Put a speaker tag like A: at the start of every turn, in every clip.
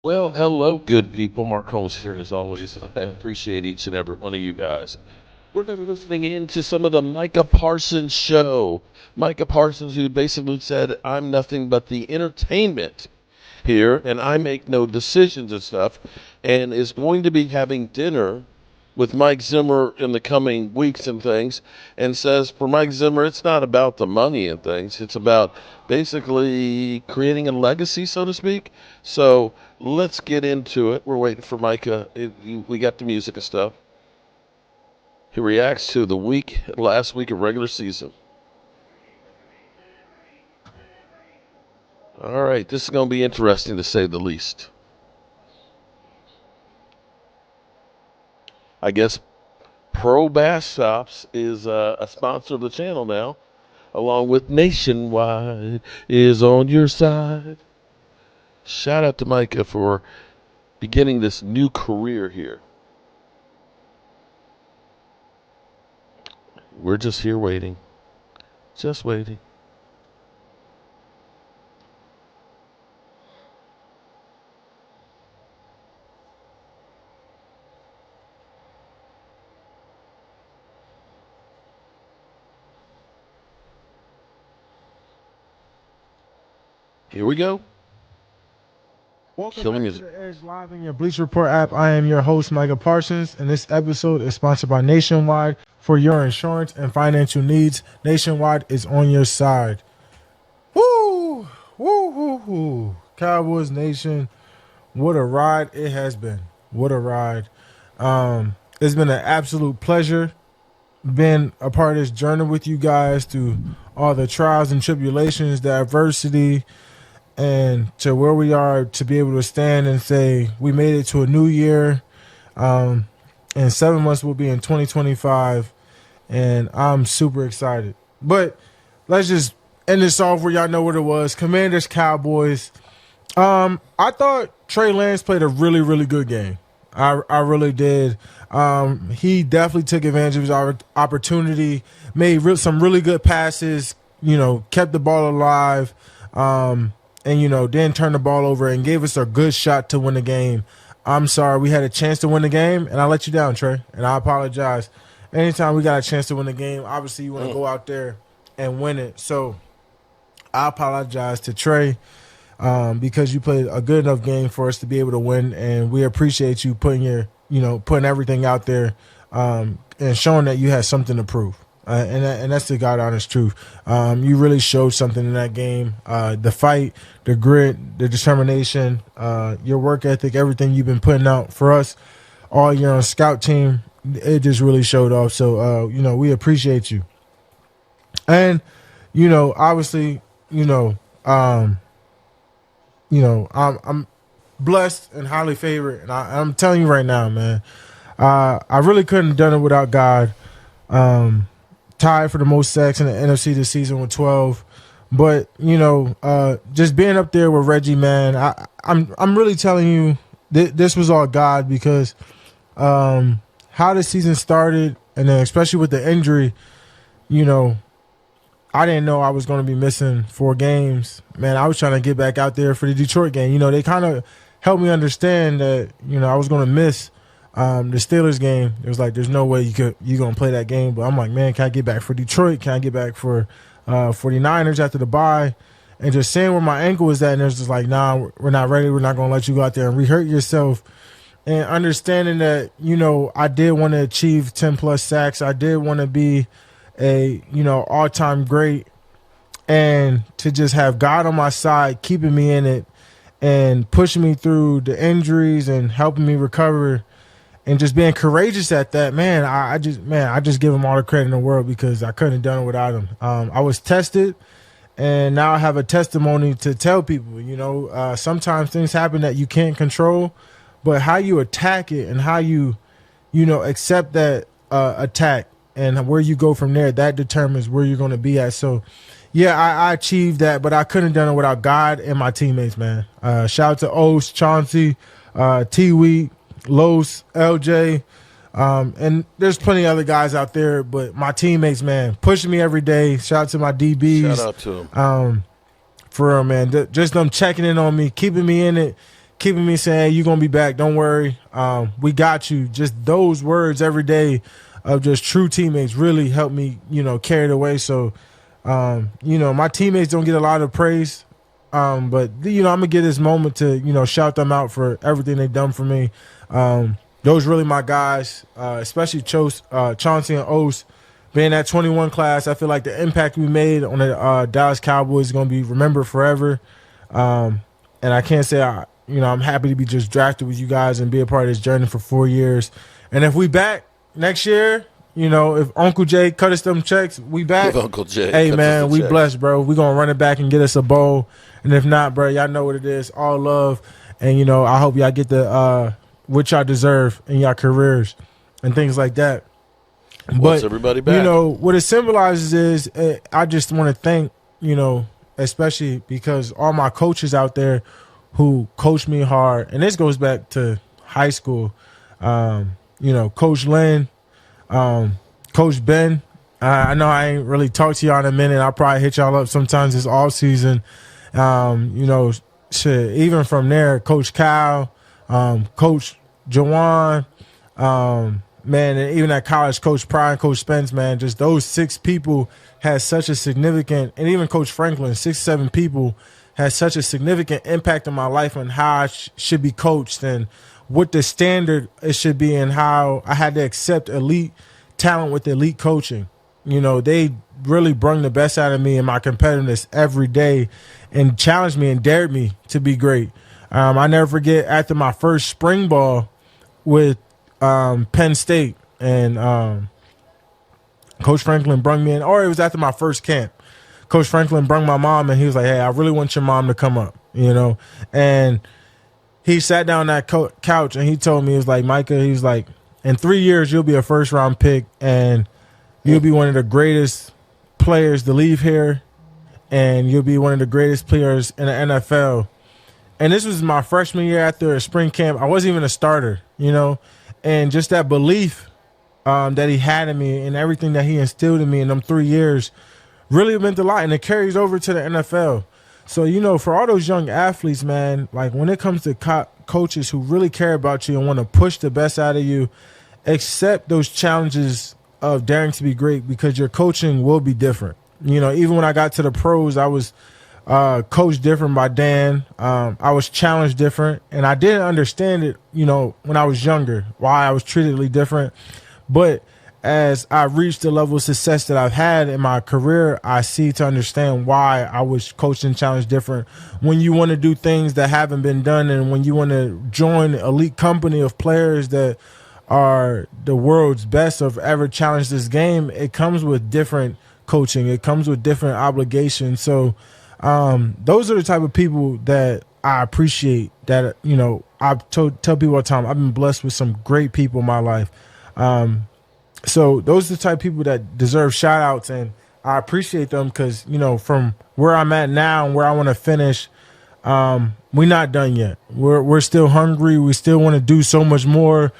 A: Well, hello, good people. Mark Holmes here, as always. I appreciate each and every one of you guys. We're going to be listening in to some of the Micah Parsons show. Micah Parsons, who basically said, I'm nothing but the entertainment here, and I make no decisions and stuff, and is going to be having dinner with Mike Zimmer in the coming weeks and things, and says for Mike Zimmer, it's not about the money and things. It's about basically creating a legacy, so to speak. So let's get into it. We're waiting for Micah. We got the music and stuff. He reacts to the last week of regular season. All right, this is going to be interesting to say the least. I guess Pro Bass Shops is a sponsor of the channel now, along with Nationwide is on your side. Shout out to Micah for beginning this new career here. We're just here waiting. Just waiting. Here we go.
B: Welcome
A: Killing
B: back to
A: music.
B: the Edge Live in your Bleach Report app. I am your host, Micah Parsons, and this episode is sponsored by Nationwide. For your insurance and financial needs, Nationwide is on your side. Woo! Woo, woo, woo. Cowboys Nation, what a ride it has been. What a ride. It's been an absolute pleasure being a part of this journey with you guys through all the trials and tribulations, the adversity, and to where we are to be able to stand and say we made it to a new year. In 7 months we'll be in 2025, and I'm super excited. But let's just end this off where y'all know what it was. Commanders Cowboys. I thought Trey Lance played a really, really good game. I really did. He definitely took advantage of his opportunity, made some really good passes, kept the ball alive, and, didn't turn the ball over and gave us a good shot to win the game. I'm sorry, we had a chance to win the game, and I let you down, Trey, and I apologize. Anytime we got a chance to win the game, obviously you want to go out there and win it. So I apologize to Trey. Because you played a good enough game for us to be able to win, and we appreciate you putting everything out there, and showing that you had something to prove. And that's the God honest truth. You really showed something in that game. The fight, the grit, the determination, your work ethic, everything you've been putting out for us all year on scout team, it just really showed off. So, we appreciate you. And, obviously, I'm blessed and highly favored, and I'm telling you right now, man, I really couldn't have done it without God. Tied for the most sacks in the NFC this season with 12, but just being up there with Reggie, man, I'm really telling you this was all God, because how the season started, and then especially with the injury, I didn't know I was going to be missing 4 games. Man, I was trying to get back out there for the Detroit game. They kind of helped me understand that, I was going to miss the Steelers game. It was like, there's no way you're going to play that game. But I'm like, man, can I get back for Detroit? Can I get back for 49ers after the bye? And just seeing where my ankle was at, and it's just like, nah, we're not ready. We're not going to let you go out there and re-hurt yourself. And understanding that, I did want to achieve 10-plus sacks. I did want to be a all-time great, and to just have God on my side, keeping me in it and pushing me through the injuries and helping me recover, and just being courageous at that, man, I just give him all the credit in the world, because I couldn't have done it without him. I was tested, and now I have a testimony to tell people. Sometimes things happen that you can't control, but how you attack it and how you accept that attack, and where you go from there, that determines where you're going to be at. So, yeah, I achieved that, but I couldn't have done it without God and my teammates, man. Shout out to O's, Chauncey, T-Week, Los, LJ, and there's plenty of other guys out there, but my teammates, man, pushing me every day. Shout out to my DBs.
A: Shout out to him.
B: For real, man. Just them checking in on me, keeping me in it, keeping me saying, hey, you're going to be back. Don't worry. We got you. Just those words every day of just true teammates really helped me, carry it away. So, my teammates don't get a lot of praise. But, I'm going to get this moment to, shout them out for everything they've done for me. Those really my guys, especially Chauncey and Ose. Being that 21 class, I feel like the impact we made on the Dallas Cowboys is going to be remembered forever. And I can't say I'm happy to be just drafted with you guys and be a part of this journey for 4 years. And if we back next year, if Uncle Jay cut us them checks, we back.
A: If Uncle Jay
B: hey,
A: cuts
B: man,
A: us the
B: we
A: check.
B: blessed, bro. We going to run it back and get us a bowl. And if not, bro, y'all know what it is. All love. And, I hope y'all get the what y'all deserve in y'all careers and things like that.
A: What's everybody back?
B: What it symbolizes is I just want to thank, especially because all my coaches out there who coached me hard, and this goes back to high school, Coach Lynn, Coach Ben. I know I ain't really talked to y'all in a minute. I'll probably hit y'all up sometimes this off season. Shit, even from there, Coach Kyle, Coach Jawan, man, and even at college, Coach Pryor and Coach Spence, man, just those 6 people had such a significant, and even Coach Franklin, 6, 7 people had such a significant impact on my life and how I should be coached and what the standard it should be and how I had to accept elite talent with elite coaching. They really brought the best out of me and my competitiveness every day and challenged me and dared me to be great. I never forget after my first spring ball with Penn State, and Coach Franklin brung me in, or it was after my first camp. Coach Franklin brung my mom, and he was like, hey, I really want your mom to come up, and he sat down on that couch, and he told me, he was like, Micah, he was like, in 3 years, you'll be a first-round pick, and you'll be one of the greatest players to leave here, and you'll be one of the greatest players in the NFL. And this was my freshman year after a spring camp. I wasn't even a starter, and just that belief that he had in me and everything that he instilled in me in them 3 years really meant a lot, and it carries over to the NFL. So, for all those young athletes, man, like when it comes to coaches who really care about you and want to push the best out of you, accept those challenges of daring to be great because your coaching will be different. Even when I got to the pros, I was coached different by Dan. I was challenged different, and I didn't understand it, when I was younger, why I was treated different. But as I reached the level of success that I've had in my career, I see to understand why I was coached and challenged different. When you want to do things that haven't been done, and when you want to join an elite company of players that are the world's best or have ever challenged this game, it comes with different coaching. It comes with different obligations. So those are the type of people that I appreciate, that, I tell people all the time, I've been blessed with some great people in my life. So those are the type of people that deserve shout outs, and I appreciate them because, from where I'm at now and where I want to finish, we're not done yet. We're still hungry. We still want to do so much more.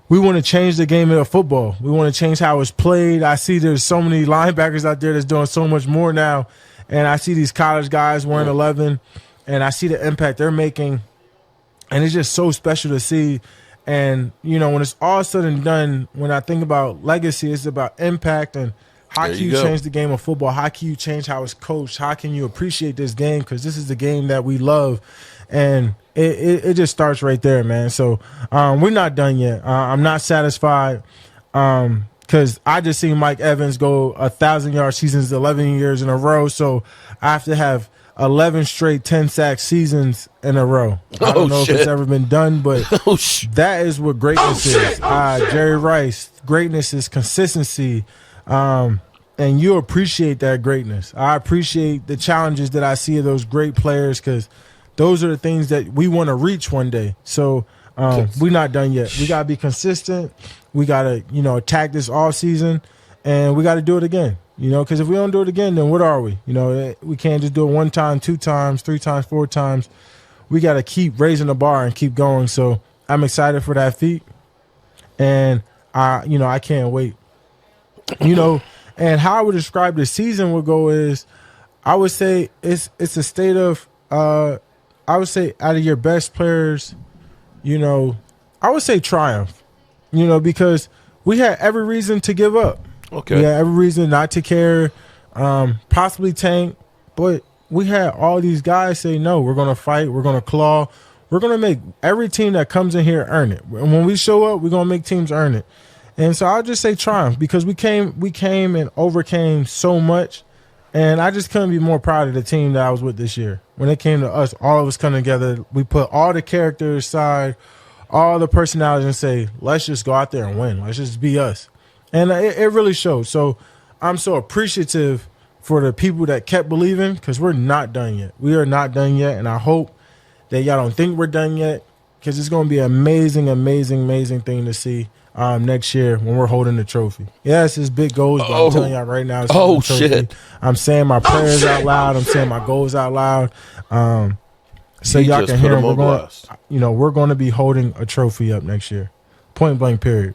B: We want to change the game of football. We want to change how it's played. I see there's so many linebackers out there that's doing so much more now. And I see these college guys wearing 11, and I see the impact they're making. And it's just so special to see. And, when it's all said and done, when I think about legacy, it's about impact and how can you change the game of football? How can you change how it's coached? How can you appreciate this game? Because this is the game that we love. And it just starts right there, man. So we're not done yet. I'm not satisfied because I just seen Mike Evans go 1,000-yard seasons 11 years in a row. So I have to have 11 straight 10-sack seasons in a row. I don't know if it's ever been done, but that is what greatness is. Jerry Rice, greatness is consistency. And you appreciate that greatness. I appreciate the challenges that I see of those great players because those are the things that we want to reach one day. So we're not done yet. We got to be consistent. We got to, attack this off season, and we got to do it again. Because if we don't do it again, then what are we? We can't just do it 1 time, 2 times, 3 times, 4 times. We got to keep raising the bar and keep going. So I'm excited for that feat, and I can't wait. And how I would describe the season would go is, I would say it's a state of I I would say out of your best players, I would say Triumph. Because we had every reason to give up.
A: Okay.
B: We had every reason not to care, possibly tank, but we had all these guys say, no, we're going to fight, we're going to claw, we're going to make every team that comes in here earn it. And when we show up, we're going to make teams earn it. And so I'll just say Triumph because we came and overcame so much, and I just couldn't be more proud of the team that I was with this year. When it came to us, all of us coming together, we put all the characters aside, all the personalities, and say, let's just go out there and win. Let's just be us. And it really showed. So I'm so appreciative for the people that kept believing because we're not done yet. We are not done yet, and I hope that y'all don't think we're done yet because it's going to be an amazing, amazing, amazing thing to see next year when we're holding the trophy. Yes, it's big goals, but I'm telling y'all right now, it's holding the trophy.
A: Shit.
B: I'm saying my prayers out loud. I'm saying my goals out loud. So y'all can hear them. We're going to be holding a trophy up next year. Point blank, period.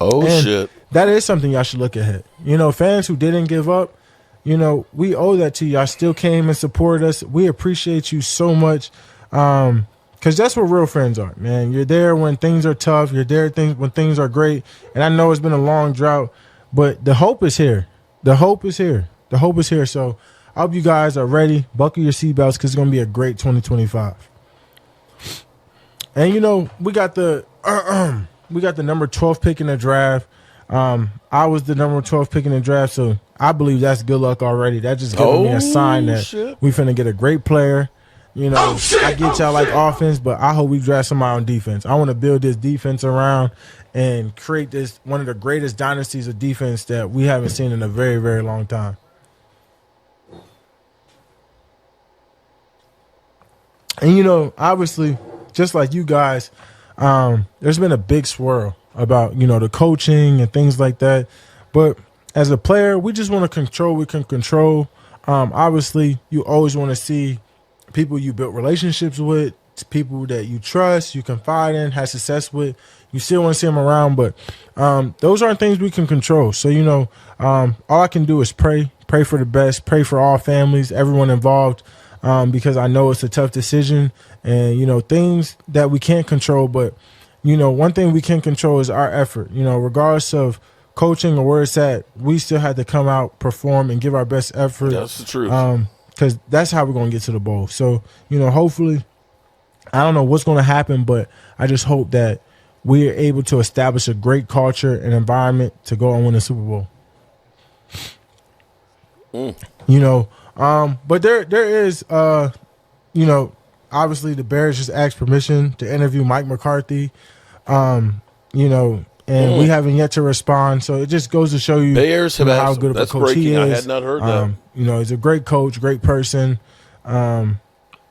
A: Shit.
B: That is something y'all should look ahead. Fans who didn't give up, we owe that to you. Y'all still came and supported us. We appreciate you so much because that's what real friends are, man. You're there when things are tough. You're there when things are great. And I know it's been a long drought, but the hope is here. The hope is here. The hope is here. So I hope you guys are ready. Buckle your seatbelts because it's going to be a great 2025. And, we got the number 12 pick in the draft. I was the number 12 pick in the draft, so I believe that's good luck already. That just giving me a sign that we finna get a great player. I get y'all like offense, but I hope we draft somebody on defense. I want to build this defense around and create this one of the greatest dynasties of defense that we haven't seen in a very, very long time. And, obviously, just like you guys, there's been a big swirl about, the coaching and things like that. But as a player, we just want to control. We can control. Obviously, you always want to see people you built relationships with, people that you trust, you confide in, have success with. You still want to see them around, but those aren't things we can control. So, all I can do is pray for the best, pray for all families, everyone involved, because I know it's a tough decision and, things that we can't control. But, one thing we can control is our effort. Regardless of coaching or where it's at, we still had to come out, perform, and give our best effort.
A: That's the truth.
B: Because that's how we're going to get to the bowl. So, hopefully, I don't know what's going to happen, but I just hope that we are able to establish a great culture and environment to go and win the Super Bowl. But there is, obviously the Bears just asked permission to interview Mike McCarthy, and we haven't yet to respond. So it just goes to show you
A: Bears have
B: how good of a coach he is.
A: I had not heard that.
B: He's a great coach, great person, and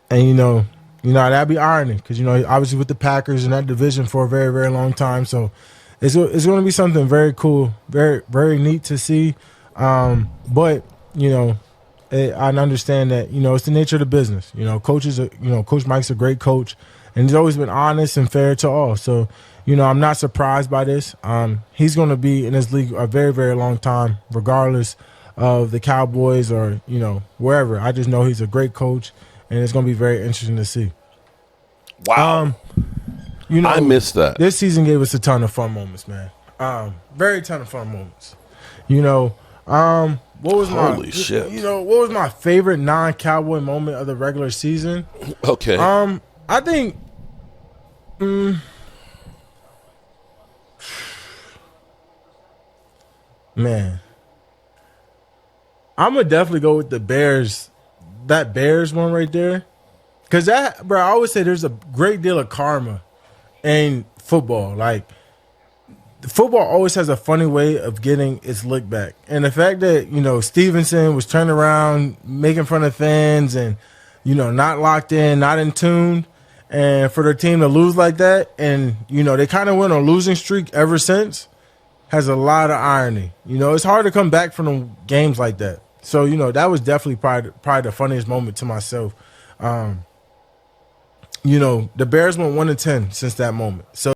B: that'd be irony because obviously with the Packers in that division for a very, very long time. So it's going to be something very cool, very, very neat to see. But I understand that it's the nature of the business. Coaches, Coach Mike's a great coach, and he's always been honest and fair to all. So I'm not surprised by this. He's going to be in this league a very, very long time, regardless of the Cowboys or wherever. I just know he's a great coach, and it's going to be very interesting to see.
A: Wow. I missed that.
B: This season gave us a ton of fun moments, man. Very ton of fun moments. What was what was my favorite non-Cowboy moment of the regular season?
A: Okay.
B: I think man, I'm gonna definitely go with the Bears. That Bears one right there, because I always say there's a great deal of karma in football. Like, football always has a funny way of getting its look back, and the fact that Stevenson was turning around, making fun of fans, and not locked in, not in tune, and for their team to lose like that, and they kind of went on a losing streak ever since, has a lot of irony. It's hard to come back from games like that. So, that was definitely probably the funniest moment to myself. The Bears went 1-10 since that moment. So